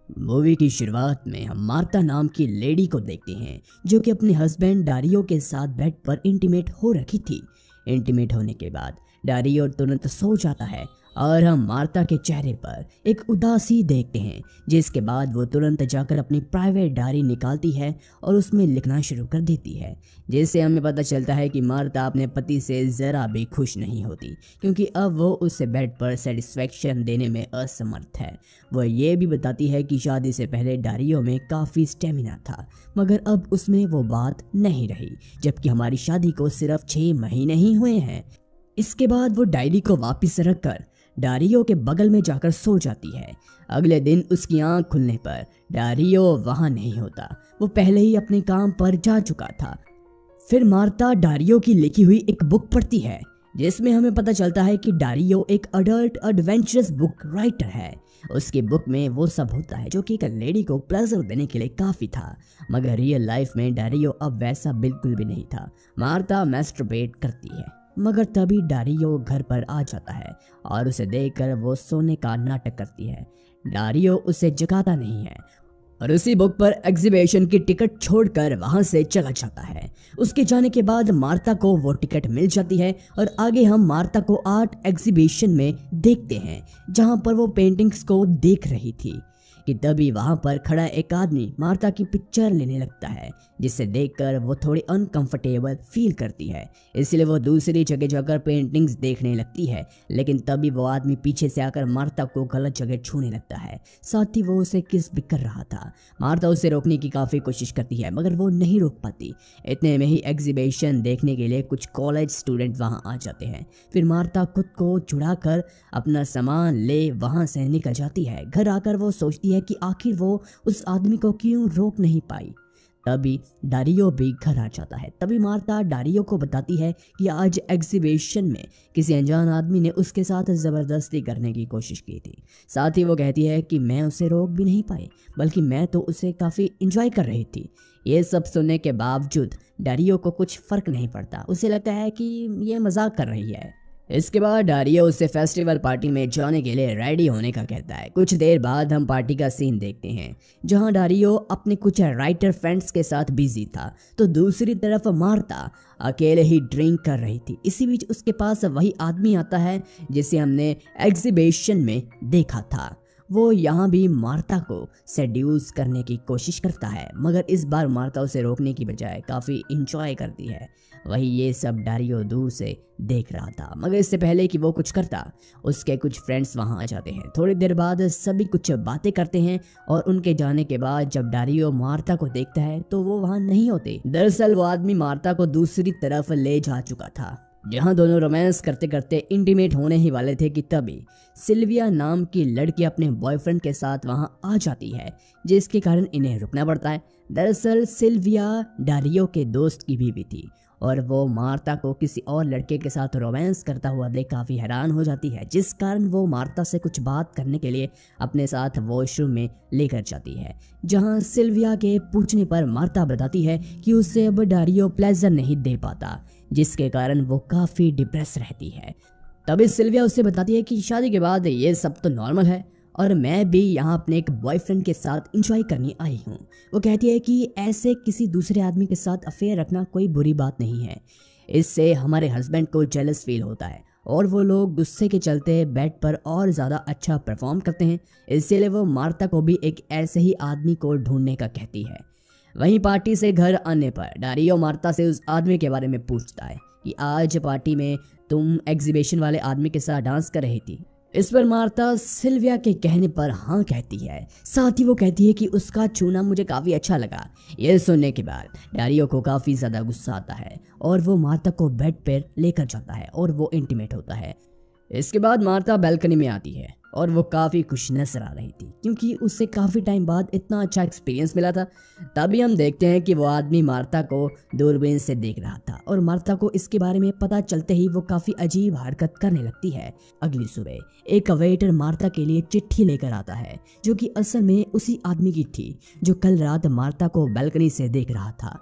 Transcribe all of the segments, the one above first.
Movie की शुरुआत में हम मार्ता नाम की लेडी को देखते हैं जो कि अपने हस्बैंड डारियो के साथ बेड पर इंटीमेट हो रखी थी। इंटीमेट होने के बाद डारियो तुरंत सो जाता है और हम मार्ता के चेहरे पर एक उदासी देखते हैं, जिसके बाद वो तुरंत जाकर अपनी प्राइवेट डायरी निकालती है और उसमें लिखना शुरू कर देती है, जिससे हमें पता चलता है कि मार्ता अपने पति से ज़रा भी खुश नहीं होती, क्योंकि अब वो उसे बेड पर सेटिस्फेक्शन देने में असमर्थ है। वह ये भी बताती है कि शादी से पहले डायरियों में काफ़ी स्टेमिना था, मगर अब उसमें वो बात नहीं रही, जबकि हमारी शादी को सिर्फ 6 महीने ही हुए हैं। इसके बाद वो डायरी को वापस रखकर डारियो के बगल में जाकर सो जाती है। अगले दिन उसकी आंख खुलने पर डारियो वहां नहीं होता, वो पहले ही अपने काम पर जा चुका था। फिर मार्ता डारियो की लिखी हुई एक बुक पढ़ती है, जिसमें हमें पता चलता है कि डारियो एक अडल्ट एडवेंचरस बुक राइटर है। उसकी बुक में वो सब होता है जो कि एक लेडी को प्लेजर देने के लिए काफ़ी था, मगर रियल लाइफ में डारियो अब वैसा बिल्कुल भी नहीं था। मार्ता मैस्टरबेट करती है, मगर तभी डारियो घर पर आ जाता है और उसे देखकर वो सोने का नाटक करती है। डारियो उसे जगाता नहीं है और उसी बुक पर एग्जीबिशन की टिकट छोड़कर वहां से चला जाता है। उसके जाने के बाद मार्ता को वो टिकट मिल जाती है और आगे हम मार्ता को आर्ट एग्जीबिशन में देखते हैं, जहां पर वो पेंटिंग्स को देख रही थी कि तभी वहां पर खड़ा एक आदमी मार्ता की पिक्चर लेने लगता है, जिसे देखकर वो थोड़ी अनकंफर्टेबल फील करती है, इसलिए वो दूसरी जगह जाकर पेंटिंग्स देखने लगती है। लेकिन तभी वो आदमी पीछे से आकर मार्ता को गलत जगह छूने लगता है, साथ ही वो उसे किस भी कर रहा था। मार्ता उसे रोकने की काफ़ी कोशिश करती है, मगर वो नहीं रोक पाती। इतने में ही एग्जीबिशन देखने के लिए कुछ कॉलेज स्टूडेंट वहाँ आ जाते हैं। फिर मार्ता खुद को छुड़ाकर अपना सामान ले वहाँ से निकल जाती है। घर आकर वो सोचती है कि आखिर वो उस आदमी को क्यों रोक नहीं पाई। तभी डारियो भी घर आ जाता है। तभी मार्ता डारियो को बताती है कि आज एग्जीबिशन में किसी अनजान आदमी ने उसके साथ ज़बरदस्ती करने की कोशिश की थी। साथ ही वो कहती है कि मैं उसे रोक भी नहीं पाई, बल्कि मैं तो उसे काफ़ी इंजॉय कर रही थी। ये सब सुनने के बावजूद डारियो को कुछ फ़र्क नहीं पड़ता, उसे लगता है कि ये मजाक कर रही है। इसके बाद डारियो उसे फेस्टिवल पार्टी में जाने के लिए रेडी होने का कहता है। कुछ देर बाद हम पार्टी का सीन देखते हैं, जहां डारियो अपने कुछ राइटर फ्रेंड्स के साथ बिजी था, तो दूसरी तरफ मार्ता अकेले ही ड्रिंक कर रही थी। इसी बीच उसके पास वही आदमी आता है जिसे हमने एग्जीबिशन में देखा था। वो यहाँ भी मार्ता को सेड्यूस करने की कोशिश करता है, मगर इस बार मार्ता उसे रोकने की बजाय काफ़ी इंजॉय करती है। वही ये सब डारियो दूर से देख रहा था, मगर इससे पहले कि वो कुछ करता, उसके कुछ फ्रेंड्स वहाँ आ जाते हैं। थोड़ी देर बाद सभी कुछ बातें करते हैं और उनके जाने के बाद जब डारियो मार्ता को देखता है तो वो वहाँ नहीं होते। दरअसल वो आदमी मार्ता को दूसरी तरफ ले जा चुका था, जहां दोनों रोमांस करते करते इंटीमेट होने ही वाले थे कि तभी सिल्विया नाम की लड़की अपने बॉयफ्रेंड के साथ वहां आ जाती है, जिसके कारण इन्हें रुकना पड़ता है। दरअसल सिल्विया डारियो के दोस्त की बीवी थी और वो मार्ता को किसी और लड़के के साथ रोमांस करता हुआ देख काफ़ी हैरान हो जाती है, जिस कारण वो मार्ता से कुछ बात करने के लिए अपने साथ वॉशरूम में लेकर जाती है, जहां सिल्विया के पूछने पर मार्ता बताती है कि उसे अब डारियो प्लेजर नहीं दे पाता, जिसके कारण वो काफ़ी डिप्रेस रहती है। तभी सिल्विया उसे बताती है कि शादी के बाद ये सब तो नॉर्मल है और मैं भी यहाँ अपने एक बॉयफ्रेंड के साथ इंजॉय करने आई हूँ। वो कहती है कि ऐसे किसी दूसरे आदमी के साथ अफेयर रखना कोई बुरी बात नहीं है, इससे हमारे हस्बैंड को जेलस फील होता है और वो लोग गुस्से के चलते बेड पर और ज़्यादा अच्छा परफॉर्म करते हैं, इसलिए वो मार्ता को भी एक ऐसे ही आदमी को ढूंढने का कहती है। वहीं पार्टी से घर आने पर डारियो मार्ता से उस आदमी के बारे में पूछता है कि आज पार्टी में तुम एग्जीबिशन वाले आदमी के साथ डांस कर रही थी। इस पर मार्ता सिल्विया के कहने पर हाँ कहती है, साथ ही वो कहती है कि उसका छूना मुझे काफ़ी अच्छा लगा। यह सुनने के बाद डारियो को काफ़ी ज़्यादा गुस्सा आता है और वो मार्ता को बेड पर लेकर जाता है और वो इंटीमेट होता है। इसके बाद मार्ता बालकनी में आती है और वो काफ़ी खुश नजर आ रही थी, क्योंकि उससे काफ़ी टाइम बाद इतना अच्छा एक्सपीरियंस मिला था। तभी हम देखते हैं कि वो आदमी मार्ता को दूरबीन से देख रहा था और मार्ता को इसके बारे में पता चलते ही वो काफ़ी अजीब हरकत करने लगती है। अगली सुबह एक वेटर मार्ता के लिए चिट्ठी लेकर आता है, जो कि असल में उसी आदमी की थी जो कल रात मार्ता को बालकनी से देख रहा था।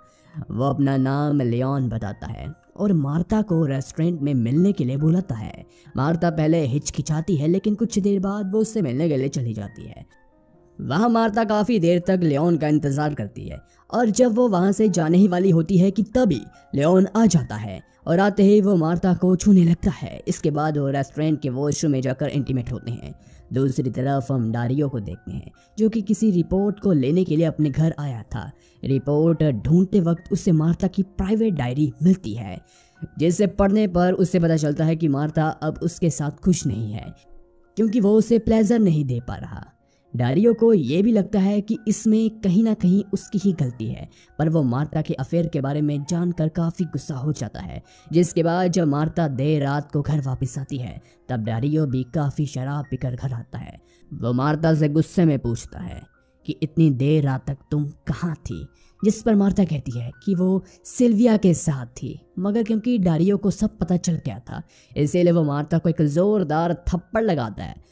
वो अपना नाम लियोन बताता है और मार्ता को रेस्टोरेंट में मिलने के लिए बुलाता है। मार्ता पहले हिचकिचाती है, लेकिन कुछ देर बाद वो उससे मिलने के लिए चली जाती है। वहाँ मार्ता काफ़ी देर तक लियोन का इंतज़ार करती है और जब वो वहाँ से जाने ही वाली होती है कि तभी लियोन आ जाता है और आते ही वो मार्ता को छूने लगता है। इसके बाद वो रेस्टोरेंट के वॉशरूम में जाकर इंटीमेट होते हैं। दूसरी तरफ हम डारियो को देखते हैं जो कि किसी रिपोर्ट को लेने के लिए अपने घर आया था। रिपोर्ट ढूंढते वक्त उसे मार्ता की प्राइवेट डायरी मिलती है, जिसे पढ़ने पर उसे पता चलता है कि मार्ता अब उसके साथ खुश नहीं है क्योंकि वो उसे प्लेजर नहीं दे पा रहा। डारियो को ये भी लगता है कि इसमें कहीं ना कहीं उसकी ही गलती है, पर वो मार्ता के अफेयर के बारे में जानकर काफ़ी गुस्सा हो जाता है। जिसके बाद जब मार्ता देर रात को घर वापस आती है तब डारियो भी काफ़ी शराब पीकर घर आता है। वो मार्ता से गुस्से में पूछता है कि इतनी देर रात तक तुम कहाँ थी, जिस पर मार्ता कहती है कि वो सिल्विया के साथ थी। मगर क्योंकि डारियो को सब पता चल गया था इसीलिए वो मार्ता को एक ज़ोरदार थप्पड़ लगाता है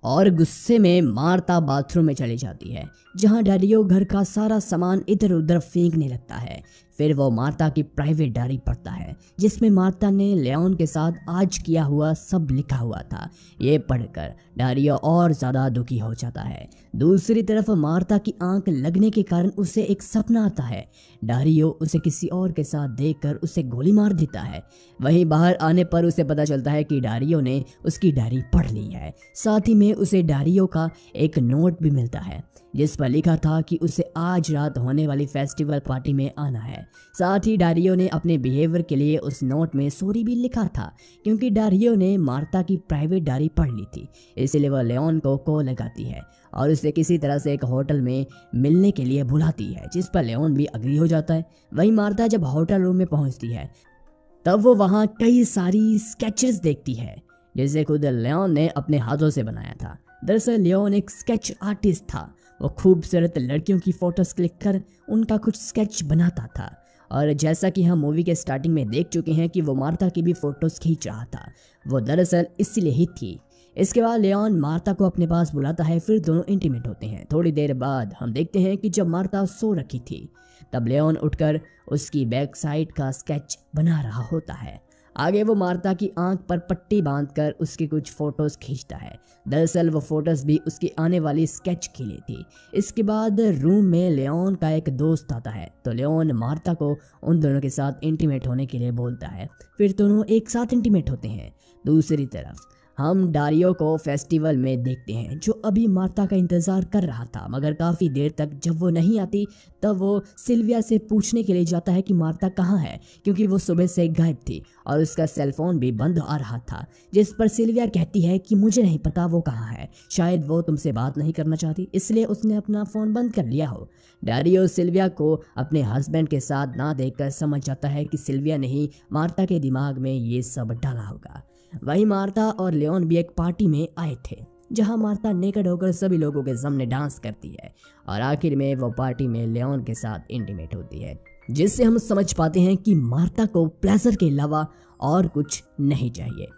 और गुस्से में मार्ता बाथरूम में चली जाती है जहां डारियो घर का सारा सामान इधर उधर फेंकने लगता है। फिर वो मार्ता की प्राइवेट डायरी पढ़ता है जिसमें मार्ता ने लियोन के साथ आज किया हुआ सब लिखा हुआ था। ये पढ़कर डारियो और ज़्यादा दुखी हो जाता है। दूसरी तरफ मार्ता की आंख लगने के कारण उसे एक सपना आता है। डारियो उसे किसी और के साथ देखकर उसे गोली मार देता है। वहीं बाहर आने पर उसे पता चलता है कि डारियो ने उसकी डायरी पढ़ ली है। साथ ही में उसे डारियो का एक नोट भी मिलता है जिस पर लिखा था कि उसे आज रात होने वाली फेस्टिवल पार्टी में आना है। साथ ही डारियो ने अपने बिहेवियर के लिए उस नोट में सॉरी भी लिखा था क्योंकि डारियो ने मार्ता की प्राइवेट डायरी पढ़ ली थी। इसलिए वह लियोन को कॉल लगाती है और उसे किसी तरह से एक होटल में मिलने के लिए बुलाती है, जिस पर लियोन भी अग्री हो जाता है। वहीं मार्ता जब होटल रूम में पहुंचती है तब वो वहाँ कई सारी स्केचेस देखती है जिसे खुद लियोन ने अपने हाथों से बनाया था। दरअसल लियोन एक स्केच आर्टिस्ट था। वो खूबसूरत लड़कियों की फोटोज क्लिक कर उनका कुछ स्केच बनाता था और जैसा कि हम मूवी के स्टार्टिंग में देख चुके हैं कि वो मार्ता की भी फोटोज खींच रहा था, वो दरअसल इसलिए ही थी। इसके बाद लियोन मार्ता को अपने पास बुलाता है, फिर दोनों इंटीमेट होते हैं। थोड़ी देर बाद हम देखते हैं कि जब मार्ता सो रखी थी तब लियोन उठकर उसकी बैक साइड का स्केच बना रहा होता है। आगे वो मार्ता की आंख पर पट्टी बांधकर उसकी कुछ फोटोज खींचता है। दरअसल वो फोटोज भी उसकी आने वाली स्केच के लिए थी। इसके बाद रूम में लियोन का एक दोस्त आता है तो लियोन मार्ता को उन दोनों के साथ इंटीमेट होने के लिए बोलता है। फिर दोनों एक साथ इंटीमेट होते हैं। दूसरी तरफ हम डारियो को फेस्टिवल में देखते हैं जो अभी मार्ता का इंतज़ार कर रहा था, मगर काफ़ी देर तक जब वो नहीं आती तब वो सिल्विया से पूछने के लिए जाता है कि मार्ता कहाँ है, क्योंकि वो सुबह से गायब थी और उसका सेलफोन भी बंद आ रहा था। जिस पर सिल्विया कहती है कि मुझे नहीं पता वो कहाँ है, शायद वो तुमसे बात नहीं करना चाहती इसलिए उसने अपना फ़ोन बंद कर लिया हो। डारियो सिल्विया को अपने हस्बैंड के साथ ना देखकर समझ जाता है कि सिल्विया ने ही मार्ता के दिमाग में ये सब डाला होगा। वहीं मार्ता और लियोन भी एक पार्टी में आए थे जहां मार्ता नेकड होकर सभी लोगों के सामने डांस करती है और आखिर में वो पार्टी में लियोन के साथ इंटीमेट होती है, जिससे हम समझ पाते हैं कि मार्ता को प्लेजर के अलावा और कुछ नहीं चाहिए।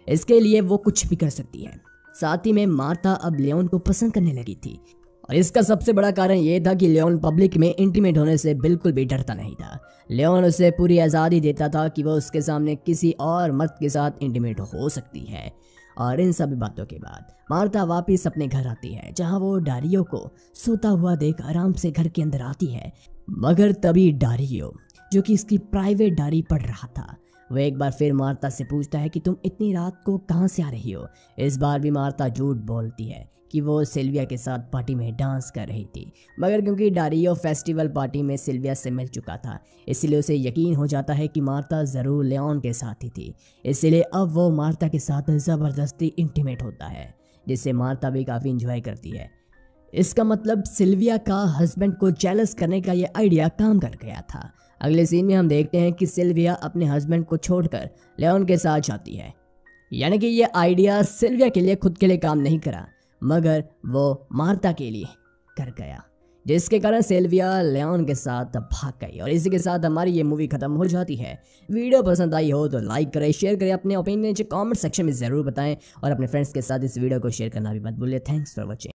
इसके लिए वो कुछ भी कर सकती है। साथ ही में मार्ता अब लियोन को पसंद करने लगी थी और इसका सबसे बड़ा कारण ये था कि लियोन पब्लिक में इंटीमेट होने से बिल्कुल भी डरता नहीं था। लियोन उसे पूरी आज़ादी देता था कि वो उसके सामने किसी और मर्द के साथ इंटीमेट हो सकती है। और इन सभी बातों के बाद मार्ता वापस अपने घर आती है जहां वो डारियो को सोता हुआ देख आराम से घर के अंदर आती है। मगर तभी डारियो, जो कि इसकी प्राइवेट डायरी पढ़ रहा था, वो एक बार फिर मार्ता से पूछता है कि तुम इतनी रात को कहाँ से आ रही हो। इस बार भी मार्ता झूठ बोलती है कि वो सिल्विया के साथ पार्टी में डांस कर रही थी, मगर क्योंकि डारियो फेस्टिवल पार्टी में सिल्विया से मिल चुका था इसलिए उसे यकीन हो जाता है कि मार्ता ज़रूर लियोन के साथ ही थी। इसलिए अब वो मार्ता के साथ ज़बरदस्ती इंटीमेट होता है, जिससे मार्ता भी काफ़ी इंजॉय करती है। इसका मतलब सिल्विया का हस्बैंड को जेलस करने का ये आइडिया काम कर गया था। अगले सीन में हम देखते हैं कि सिल्विया अपने हस्बैंड को छोड़कर लियोन के साथ जाती है, यानी कि ये आइडिया सिल्विया के लिए खुद के लिए काम नहीं करा मगर वो मार्ता के लिए कर गया, जिसके कारण सिल्विया लियोन के साथ भाग गई। और इसी के साथ हमारी ये मूवी खत्म हो जाती है। वीडियो पसंद आई हो तो लाइक करें, शेयर करें, अपने ओपिनियन कमेंट सेक्शन में ज़रूर बताएं और अपने फ्रेंड्स के साथ इस वीडियो को शेयर करना भी मत भूलिए। Thanks for watching.